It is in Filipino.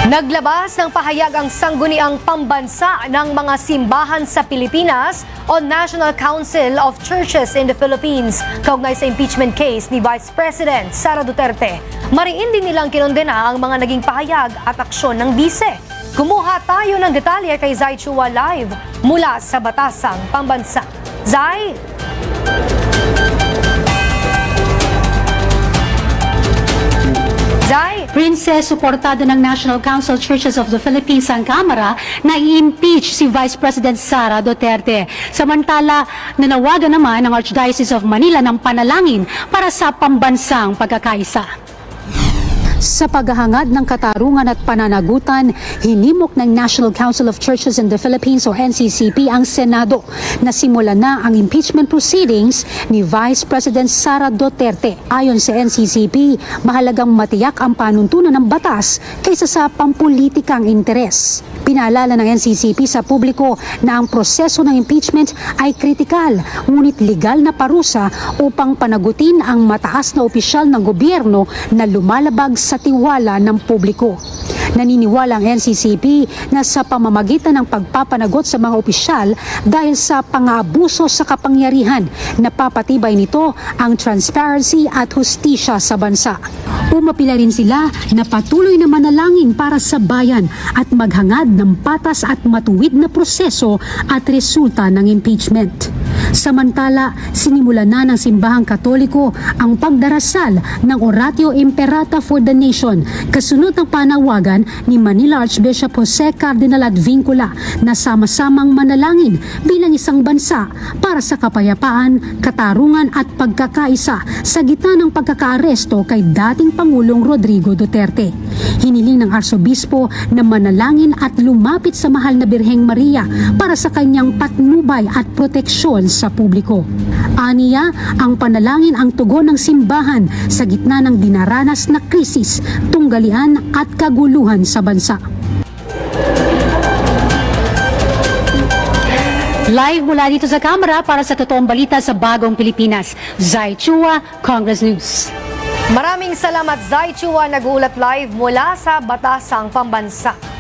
Naglabas ng pahayag ang Sangguniang Pambansa ng mga Simbahan sa Pilipinas o National Council of Churches in the Philippines kaugnay sa impeachment case ni Vice President Sara Duterte. Mariin din nilang kinondena ang mga naging pahayag at aksyon ng bise. Kumuha tayo ng detalye kay Zai Chua live mula sa Batasang Pambansa. Zai! Princess, suportado ng National Council Churches of the Philippines ang Kamara na i-impeach si Vice President Sara Duterte. Samantala, nanawagan naman ang Archdiocese of Manila ng panalangin para sa pambansang pagkakaisa. Sa paghahangad ng katarungan at pananagutan, hinimok ng National Council of Churches in the Philippines o NCCP ang Senado na simulan na ang impeachment proceedings ni Vice President Sara Duterte. Ayon sa NCCP, mahalagang matiyak ang panuntunan ng batas kaysa sa pampulitikang interes. Pinaalala ng NCCP sa publiko na ang proseso ng impeachment ay kritikal, ngunit legal na parusa upang panagutin ang mataas na opisyal ng gobyerno na lumalabag sa tiwala ng publiko. Naniniwala ang NCCP na sa pamamagitan ng pagpapanagot sa mga opisyal dahil sa pang-aabuso sa kapangyarihan, napapatibay nito ang transparency at hustisya sa bansa. Umapila rin sila na patuloy na manalangin para sa bayan at maghangad ng patas at matuwid na proseso at resulta ng impeachment. Samantala, sinimulan na ng Simbahang Katoliko ang pagdarasal ng Oratio Imperata for the Nation, kasunod ng panawagan ni Manila Archbishop Jose Cardinal Advincula na sama-samang manalangin bilang isang bansa para sa kapayapaan, katarungan at pagkakaisa sa gitna ng pagkakaaresto kay dating Pangulong Rodrigo Duterte. Hiniling ng Arsobispo na manalangin at lumapit sa mahal na Birheng Maria para sa kanyang patnubay at proteksyon sa publiko. Aniya, ang panalangin ang tugon ng simbahan sa gitna ng dinaranas na krisis, tunggalian at kaguluhan sa bansa. Live mula dito sa Kamara para sa totoong balita sa Bagong Pilipinas. Zai Chua, Congress News. Maraming salamat, Zai Chua, nag-uulat live mula sa Batasang Pambansa.